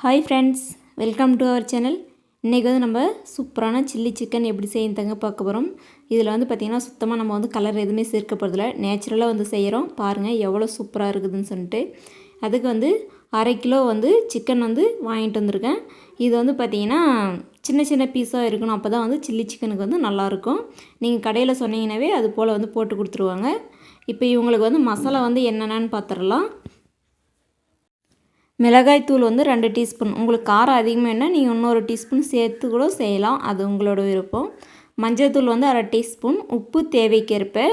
Hi friends, welcome to our channel. இன்றைக்கி வந்து நம்ம சூப்பரான சில்லி சிக்கன் எப்படி செய்யறதுங்க பார்க்க போகிறோம். இதில் வந்து பார்த்திங்கன்னா சுத்தமாக நம்ம வந்து கலர் எதுவுமே சேர்க்க போகிறதில்ல, நேச்சுரலாக வந்து செய்கிறோம். பாருங்கள் எவ்வளோ சூப்பராக இருக்குதுன்னு சொல்லிட்டு. அதுக்கு வந்து 1/2 கிலோ வந்து சிக்கன் வந்து வாங்கிட்டு வந்திருக்கேன். இது வந்து பார்த்திங்கன்னா சின்ன சின்ன பீஸாக இருக்கணும், அப்போ தான் வந்து சில்லி சிக்கனுக்கு வந்து நல்லாயிருக்கும். நீங்கள் கடையில் சொன்னீங்கன்னாவே அது போல் வந்து போட்டு கொடுத்துருவாங்க. இப்போ இவங்களுக்கு வந்து மசாலா வந்து என்னென்னு பார்த்துடலாம். மிளகாய் தூள் வந்து 2 டீஸ்பூன், உங்களுக்கு காரம் அதிகமாக என்ன நீங்கள் இன்னொரு டீஸ்பூன் சேர்த்து கூட செய்யலாம், அது உங்களோட விருப்பம். மஞ்சள் தூள் வந்து 1/2 டீஸ்பூன், உப்பு தேவைக்கேற்ப,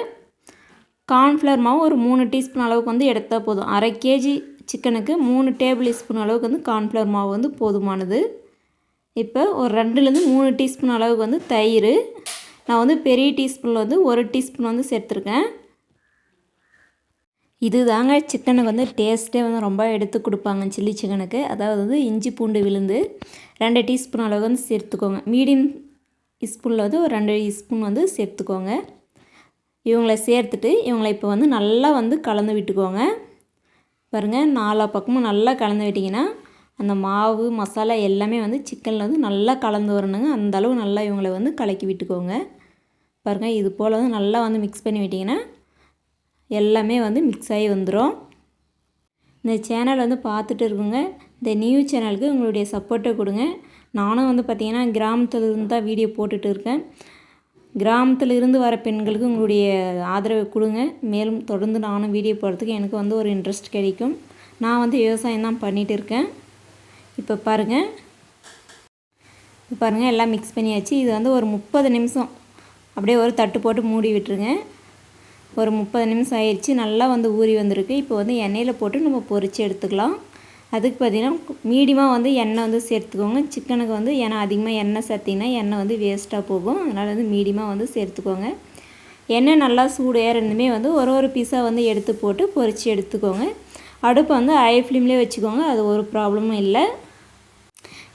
கார்ன்ஃப்ளவர் மாவு ஒரு 3 டீஸ்பூன் அளவுக்கு வந்து எடுத்தால் போதும். 1/2 கேஜி சிக்கனுக்கு 3 டேபிள் ஸ்பூன் அளவுக்கு வந்து கார்ன்ஃப்ளவர் மாவு வந்து போதுமானது. இப்போ ஒரு 2லேருந்து 3 டீஸ்பூன் அளவுக்கு வந்து தயிர், நான் வந்து பெரிய டீஸ்பூனில் வந்து 1 டீஸ்பூன் வந்து சேர்த்துருக்கேன். இது தாங்க சிக்கனுக்கு வந்து டேஸ்ட்டே வந்து ரொம்ப எடுத்து கொடுப்பாங்க சில்லி சிக்கனுக்கு. அதாவது வந்து இஞ்சி பூண்டு விழுந்து 2 டீஸ்பூன் அளவு வந்து சேர்த்துக்கோங்க. மீடியம் ஸ்பூனில் வந்து ஒரு 2 ஸ்பூன் வந்து சேர்த்துக்கோங்க. இவங்களை சேர்த்துட்டு இவங்களை இப்போ வந்து நல்லா வந்து கலந்து விட்டுக்கோங்க. பாருங்கள், 4 பக்கமும் நல்லா கலந்து விட்டிங்கன்னா அந்த மாவு மசாலா எல்லாமே வந்து சிக்கனில் வந்து நல்லா கலந்து வரணுங்க. அந்தளவு நல்லா இவங்களை வந்து கலக்கி விட்டுக்கோங்க. பாருங்கள், இது போல் வந்து நல்லா வந்து மிக்ஸ் பண்ணி விட்டிங்கன்னா எல்லாமே வந்து மிக்ஸ் ஆகி வந்துடும். இந்த சேனல் வந்து பார்த்துட்டு இருக்குங்க, இந்த நியூ சேனலுக்கு உங்களுடைய சப்போர்ட்டை கொடுங்க. நானும் வந்து பார்த்திங்கன்னா கிராமத்துலேருந்து தான் வீடியோ போட்டுட்டு இருக்கேன். கிராமத்தில் இருந்து வர பெண்களுக்கு உங்களுடைய ஆதரவை கொடுங்க. மேலும் தொடர்ந்து நானும் வீடியோ போடுறதுக்கு எனக்கு வந்து ஒரு இன்ட்ரெஸ்ட் கிடைக்கும். நான் வந்து விவசாயம் தான் பண்ணிகிட்டு இருக்கேன். இப்போ பாருங்கள் எல்லாம் மிக்ஸ் பண்ணியாச்சு. இது வந்து ஒரு 30 நிமிஷம் அப்படியே ஒரு தட்டு போட்டு மூடி விட்டுருங்க. ஒரு 30 நிமிஷம் ஆயிடுச்சு, நல்லா வந்து ஊறி வந்திருக்கு. இப்போ வந்து எண்ணெயில் போட்டு நம்ம பொரித்து எடுத்துக்கலாம். அதுக்கு பார்த்திங்கன்னா மீடியமாக வந்து எண்ணெய் வந்து சேர்த்துக்கோங்க. சிக்கனுக்கு வந்து ஏன்னா அதிகமாக எண்ணெய் சேர்த்திங்கன்னா எண்ணெய் வந்து வேஸ்ட்டாக போகும். அதனால் வந்து மீடியமாக வந்து சேர்த்துக்கோங்க. எண்ணெய் நல்லா சூடு ஏறணுமே வந்து ஒரு பீஸாக வந்து எடுத்து போட்டு பொரித்து எடுத்துக்கோங்க. அடுப்பை வந்து ஹை ஃப்ளேம்லேயே வச்சுக்கோங்க, அது ஒரு ப்ராப்ளமும் இல்லை.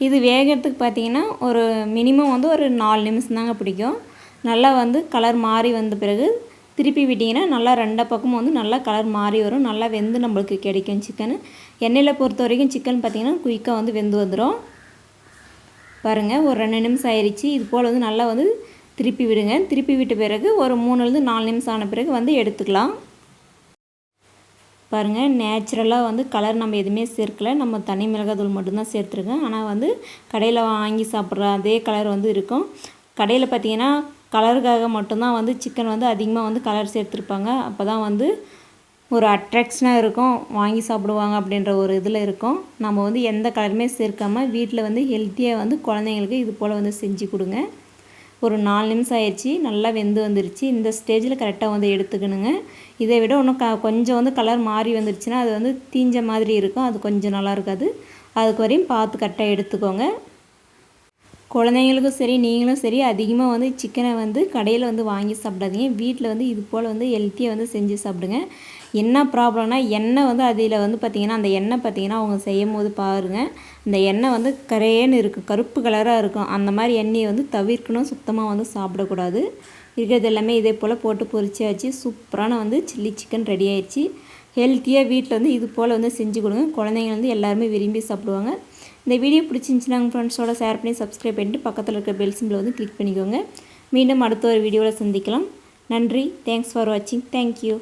இது வேகிறதுக்கு பார்த்திங்கன்னா ஒரு மினிமம் வந்து ஒரு 4 நிமிஷம் தாங்க பிடிக்கும். நல்லா வந்து கலர் மாறி வந்த பிறகு திருப்பி விட்டிங்கன்னா நல்லா 2 பக்கமும் வந்து நல்லா கலர் மாறி வரும். நல்லா வெந்து நம்மளுக்கு கிடைக்கும் சிக்கனு. எண்ணெயில் பொறுத்த வரைக்கும் சிக்கன் பார்த்திங்கன்னா குயிக்காக வந்து வெந்து வந்துடும். பாருங்கள், ஒரு 2 நிமிஷம் ஆயிடுச்சு. இது போல் வந்து நல்லா வந்து திருப்பி விடுங்க. திருப்பி விட்ட பிறகு ஒரு 3லேருந்து 4 நிமிஷம் ஆன பிறகு வந்து எடுத்துக்கலாம். பாருங்கள், நேச்சுரலாக வந்து கலர் நம்ம எதுவுமே சேர்க்கலை, நம்ம தனி மிளகாத்தூள் மட்டும்தான் சேர்த்துருக்கேன். ஆனால் வந்து கடையில் வாங்கி சாப்பிட்ற அதே கலர் வந்து இருக்கும். கடையில் பார்த்திங்கன்னா கலருக்காக மட்டும்தான் வந்து சிக்கன் வந்து அதிகமாக வந்து கலர் சேர்த்துருப்பாங்க. அப்போ தான் வந்து ஒரு அட்ராக்ஷனாக இருக்கும், வாங்கி சாப்பிடுவாங்க அப்படின்ற ஒரு இதில் இருக்கும். நம்ம வந்து எந்த கலருமே சேர்க்காமல் வீட்டில் வந்து ஹெல்த்தியாக வந்து குழந்தைங்களுக்கு இது போல் வந்து செஞ்சு கொடுங்க. ஒரு 4 நிமிஷம் ஆயிடுச்சு, நல்லா வெந்து வந்துருச்சு. இந்த ஸ்டேஜில் கரெக்டாக வந்து எடுத்துக்கணுங்க. இதை விட இன்னும் கொஞ்சம் வந்து கலர் மாறி வந்துருச்சுன்னா அது வந்து தீஞ்ச மாதிரி இருக்கும், அது கொஞ்சம் நல்லா இருக்காது. அதுக்கு வரையும் பார்த்து கரெக்டாக எடுத்துக்கோங்க. குழந்தைங்களுக்கும் சரி நீங்களும் சரி அதிகமாக வந்து சிக்கனை வந்து கடையில் வந்து வாங்கி சாப்பிடாதீங்க. வீட்டில் வந்து இது போல் வந்து ஹெல்த்தியாக வந்து செஞ்சு சாப்பிடுங்க. என்ன ப்ராப்ளம்னா எண்ணெய் வந்து அதில் வந்து பார்த்திங்கன்னா அந்த எண்ணெய் பார்த்திங்கன்னா அவங்க செய்யும் போது பாருங்கள், அந்த எண்ணெய் வந்து கரையேன்னு இருக்கும், கருப்பு கலராக இருக்கும். அந்த மாதிரி எண்ணெயை வந்து தவிர்க்கணும், சுத்தமாக வந்து சாப்பிடக்கூடாது. இருக்கிறது எல்லாமே இதே போல் போட்டு பொரிச்சாச்சு. சூப்பரான வந்து சில்லி சிக்கன் ரெடி ஆயிடுச்சு. ஹெல்த்தியாக வீட்டில் வந்து இது போல் வந்து செஞ்சு கொடுங்க. குழந்தைங்க வந்து எல்லாருமே விரும்பி சாப்பிடுவாங்க. இந்த வீடியோ பிடிச்சிருந்துச்சுன்னா உங்கள் ஃப்ரெண்ட்ஸோட ஷேர் பண்ணி சப்ஸ்கிரைப் பண்ணிட்டு பக்கத்தில் இருக்க பெல் சிம்பிளை வந்து கிளிக் பண்ணிக்கோங்க. மீண்டும் அடுத்த ஒரு வீடியோவில் சந்திக்கலாம். நன்றி. தேங்க்ஸ் ஃபார் வாட்சிங். தேங்க்யூ.